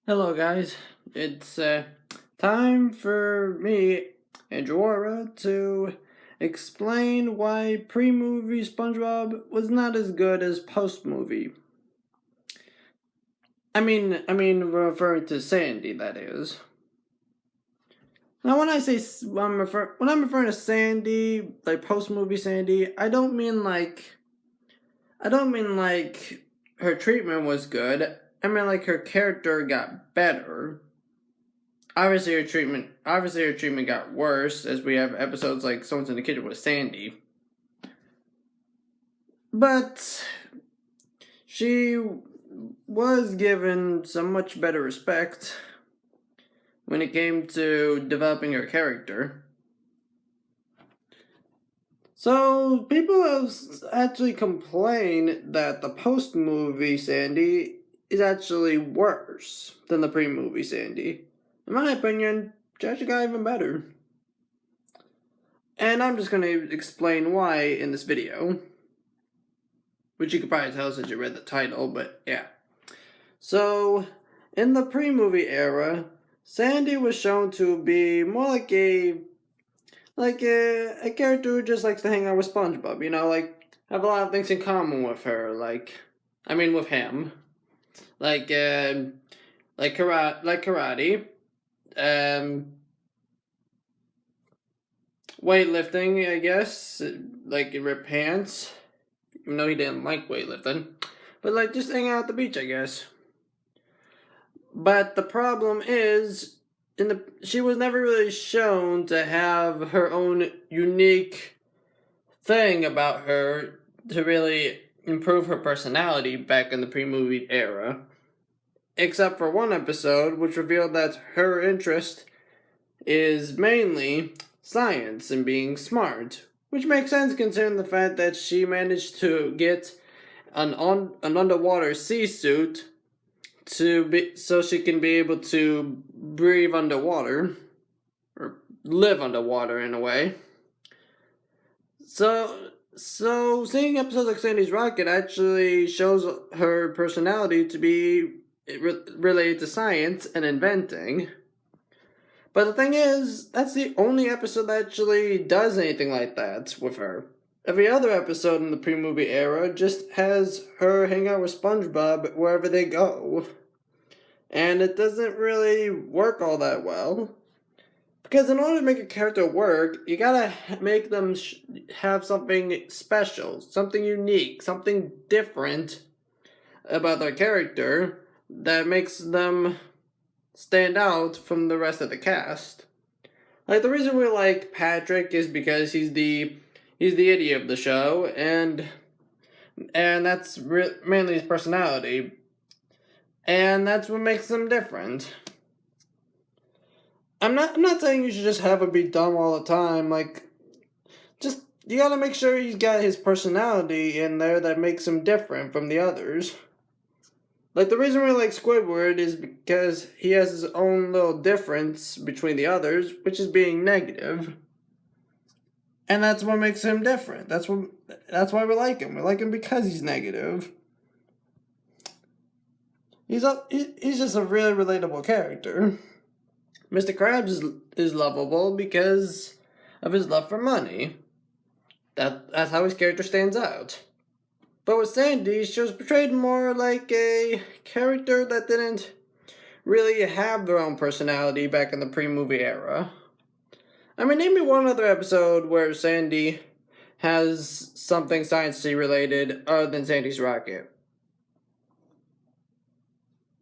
Hello, guys. It's time for me, Andrew Aura, to explain why pre-movie SpongeBob was not as good as post-movie. I mean, referring to Sandy, that is. Now, when I say when I'm referring to Sandy, like post-movie Sandy, I don't mean like her treatment was good. I mean like her character got better. Obviously her treatment got worse as we have episodes like Someone's in the Kitchen with Sandy. But she was given some much better respect when it came to developing her character. So people have actually complained that the post-movie Sandy is actually worse than the pre-movie Sandy. In my opinion, she actually got even better. And I'm just going to explain why in this video. Which you could probably tell since you read the title, but yeah. So, in the pre-movie era, Sandy was shown to be more like a character who just likes to hang out with SpongeBob, like have a lot of things in common with her, with him. Like karate, weightlifting, I guess, like rip pants, even though he didn't like weightlifting, but like just hanging out at the beach, I guess. But the problem is, she was never really shown to have her own unique thing about her to really improve her personality back in the pre-movie era. Except for one episode, which revealed that her interest is mainly science and being smart. Which makes sense considering the fact that she managed to get an underwater sea suit so she can be able to breathe underwater or live underwater in a way. So seeing episodes like Sandy's Rocket actually shows her personality to be related to science and inventing. But the thing is, that's the only episode that actually does anything like that with her. Every other episode in the pre-movie era just has her hang out with SpongeBob wherever they go. And it doesn't really work all that well. Because in order to make a character work, you gotta make them have something special, something unique, something different about their character that makes them stand out from the rest of the cast. Like the reason we like Patrick is because he's the idiot of the show, and that's mainly his personality, and that's what makes him different. I'm not saying you should just have him be dumb all the time. Like, just you gotta make sure he's got his personality in there that makes him different from the others. Like, the reason we like Squidward is because he has his own little difference between the others, which is being negative. And that's what makes him different. That's why we like him. We like him because he's negative. He's just a really relatable character. Mr. Krabs is lovable because of his love for money. That's how his character stands out. But with Sandy, she was portrayed more like a character that didn't really have their own personality back in the pre-movie era. I mean, name me one other episode where Sandy has something sciencey related other than Sandy's Rocket.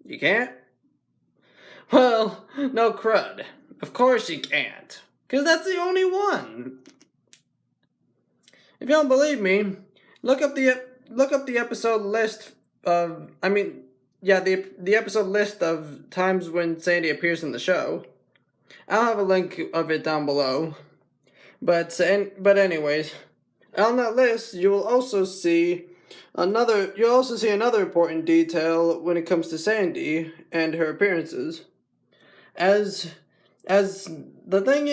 You can't? Well, no crud. Of course you can't. Because that's the only one. If you don't believe me, look up the episode list of the episode list of times when Sandy appears in the show. I'll have a link of it down below. But anyways, on that list you will also see another important detail when it comes to Sandy and her appearances. Another thing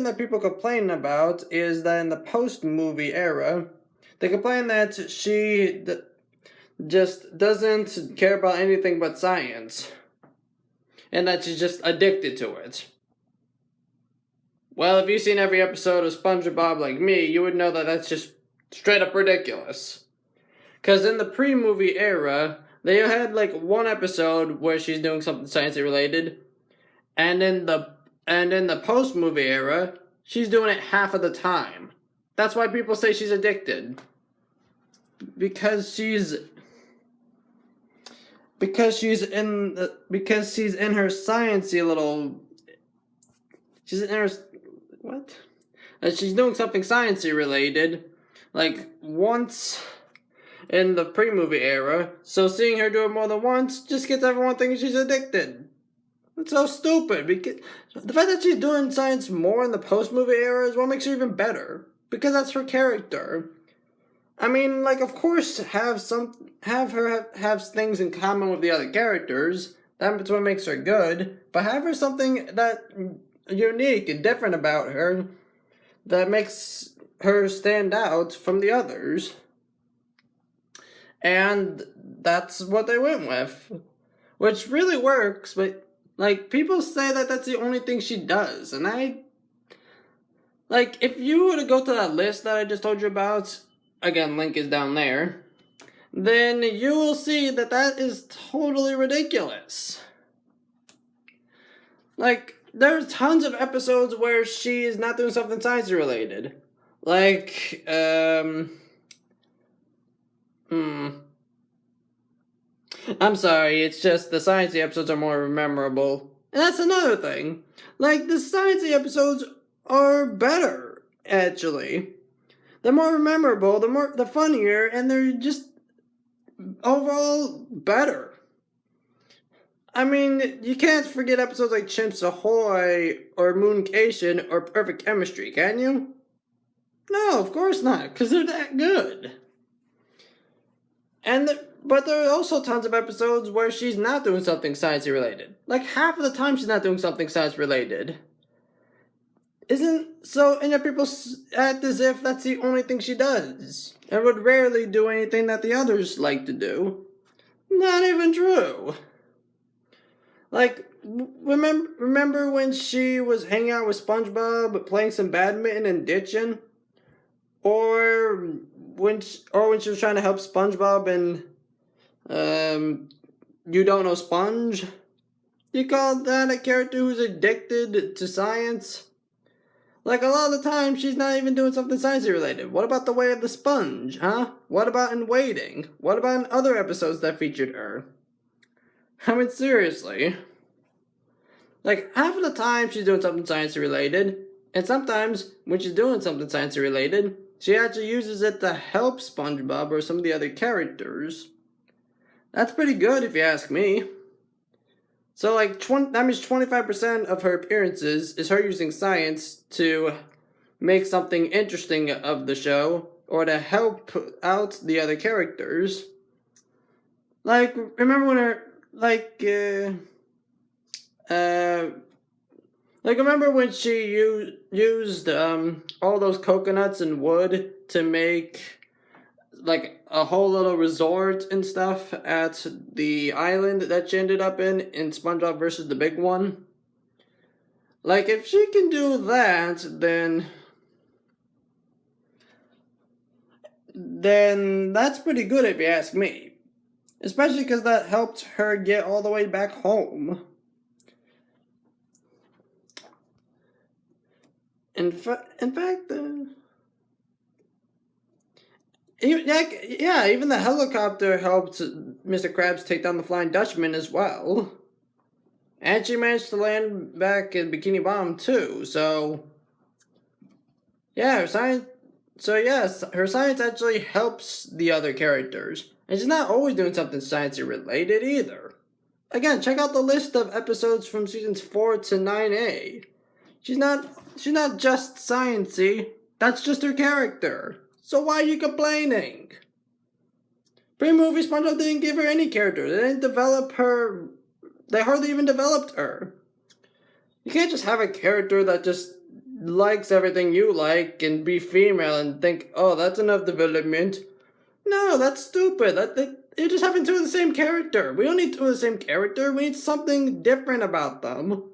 that people complain about is that in the post-movie era, they complain that she just doesn't care about anything but science. and that she's just addicted to it. Well, if you've seen every episode of SpongeBob like me, you would know that that's just straight up ridiculous. Because in the pre-movie era, they had like one episode where she's doing something sciencey related, and in the post-movie era, she's doing it half of the time. That's why people say she's addicted. Because she's in her sciencey little. She's in her what? She's doing something sciencey related, like once in the pre-movie era. So seeing her do it more than once just gets everyone thinking she's addicted. It's so stupid. Because the fact that she's doing science more in the post-movie era is what makes her even better. Because that's her character. I mean, like, of course, have her have things in common with the other characters. That's what makes her good. But have her something that unique and different about her that makes her stand out from the others. And that's what they went with, which really works. But like, people say that that's the only thing she does, and like, if you were to go to that list that I just told you about, again, link is down there, then you will see that that is totally ridiculous. Like, there's tons of episodes where she is not doing something science related. Like, I'm sorry, it's just the sciencey episodes are more memorable. And that's another thing. Like, the sciencey episodes are better, actually. They're more memorable, they're funnier, and they're just overall better. I mean, you can't forget episodes like Chimps Ahoy, or Mooncation, or Perfect Chemistry, can you? No, of course not, because they're that good. But there are also tons of episodes where she's not doing something sciencey related. Like, half of the time she's not doing something science related. And yet people act as if that's the only thing she does, and would rarely do anything that the others like to do. Not even true. Like, remember when she was hanging out with SpongeBob, playing some badminton and ditching? Or when she was trying to help SpongeBob and, You Don't Know Sponge? You call that a character who's addicted to science? Like, a lot of the time, she's not even doing something sciencey related. What about The Way of the Sponge, huh? What about in Waiting? What about in other episodes that featured her? I mean, seriously. Like, half of the time, she's doing something sciencey related. And sometimes, when she's doing something sciencey related, she actually uses it to help SpongeBob or some of the other characters. That's pretty good, if you ask me. So, like, that means 25% of her appearances is her using science to make something interesting of the show, or to help out the other characters. Like, remember when remember when she used all those coconuts and wood to make like a whole little resort and stuff at the island that she ended up in SpongeBob versus the Big One? Like, if she can do that, then that's pretty good if you ask me. Especially because that helped her get all the way back home. In fact, even the helicopter helped Mr. Krabs take down the Flying Dutchman as well. And she managed to land back in Bikini Bottom too, so... Yeah, her science actually helps the other characters. And she's not always doing something sciencey related either. Again, check out the list of episodes from seasons 4 to 9A. She's not just sciencey, that's just her character. So why are you complaining? Pre-movie SpongeBob didn't give her any character. They didn't develop her. They hardly even developed her. You can't just have a character that just likes everything you like and be female and think, oh, that's enough development. No, that's stupid. you're just having two of the same character. We don't need two of the same character. We need something different about them.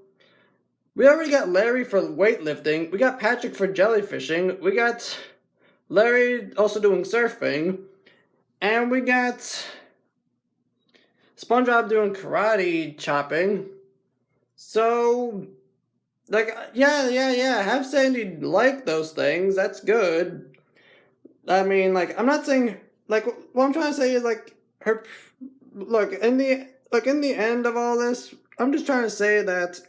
We already got Larry for weightlifting. We got Patrick for jellyfishing. We got Larry also doing surfing. And we got SpongeBob doing karate chopping. So, like, yeah. Have Sandy like those things. That's good. I mean, like, I'm not saying, like, what I'm trying to say is, like, her, look, in the end of all this, I'm just trying to say that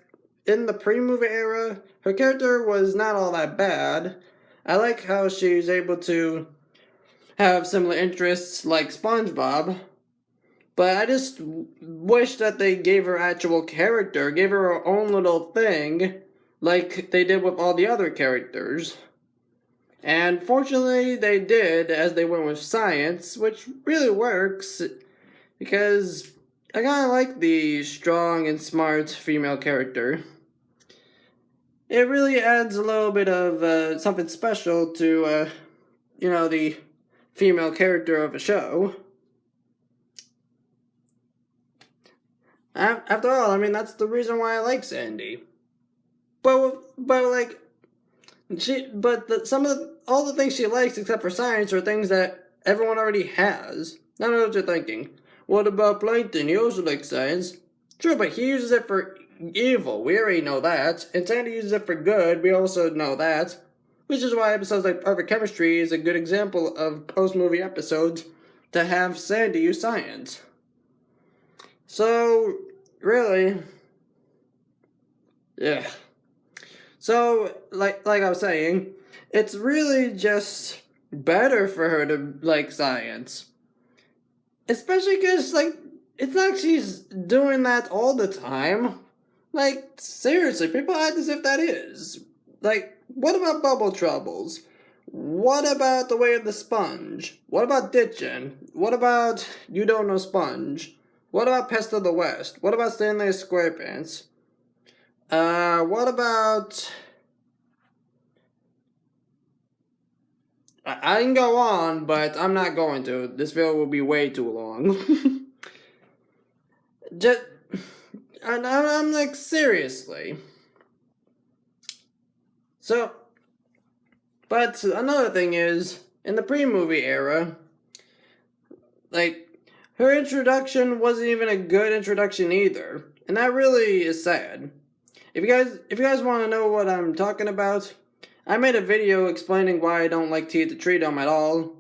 in the pre-movie era, her character was not all that bad. I like how she's able to have similar interests like SpongeBob, but I just wish that they gave her actual character, gave her her own little thing, like they did with all the other characters. And fortunately they did, as they went with science, which really works, because I kinda like the strong and smart female character. It really adds a little bit of something special to, the female character of a show. After all, I mean, that's the reason why I like Sandy. But like, all the things she likes except for science are things that everyone already has. I know what you're thinking. What about Plankton? He also likes science. True, but he uses it for evil. We already know that. And Sandy uses it for good. We also know that. Which is why episodes like Perfect Chemistry is a good example of post-movie episodes to have Sandy use science. So, really, yeah. So, like I was saying, it's really just better for her to like science. Especially because, like, it's not like she's doing that all the time. Like, seriously, people act as if that is. Like, what about Bubble Troubles? What about The Way of the Sponge? What about Ditchin'? What about You Don't Know Sponge? What about Pest of the West? What about Stanley SquarePants? What about... I can go on, but I'm not going to. This video will be way too long. And I'm like, seriously. So, but another thing is, in the pre-movie era, like, her introduction wasn't even a good introduction either. And that really is sad. If you guys want to know what I'm talking about, I made a video explaining why I don't like Tea at the Tree Dome at all.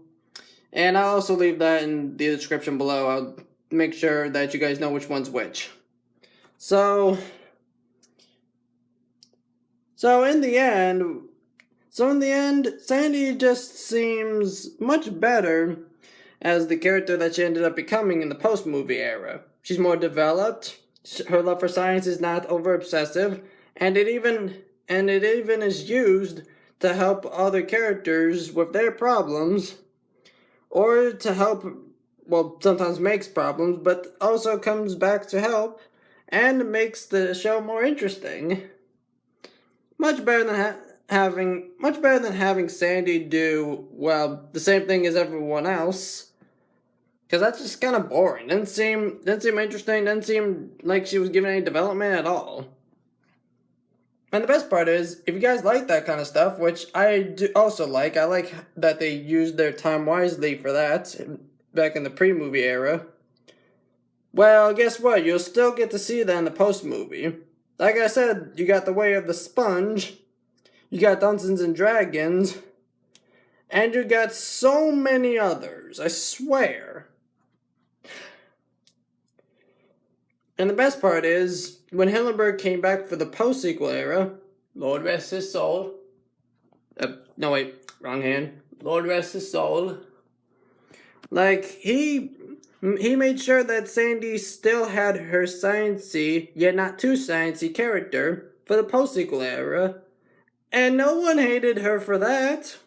And I'll also leave that in the description below. I'll make sure that you guys know which one's which. So in the end, Sandy just seems much better as the character that she ended up becoming in the post-movie era. She's more developed, her love for science is not over-obsessive, and it even is used to help other characters with their problems, or to help, well, sometimes makes problems, but also comes back to help, and makes the show more interesting. Much better than having Sandy do, well, the same thing as everyone else. Because that's just kind of boring. Didn't seem interesting. Didn't seem like she was given any development at all. And the best part is, if you guys like that kind of stuff, which I do also like, I like that they used their time wisely for that back in the pre-movie era. Well, guess what? You'll still get to see that in the post-movie. Like I said, you got The Way of the Sponge, you got Dungeons and Dragons, and you got so many others, I swear. And the best part is, when Hillenburg came back for the post-sequel era, Lord rest his soul. No wait, wrong hand. Lord rest his soul. Like, he made sure that Sandy still had her sciencey, yet not too sciencey character for the post-sequel era. And no one hated her for that.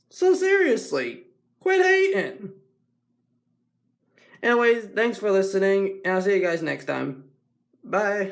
So seriously, quit hating. Anyways, thanks for listening, and I'll see you guys next time. Bye.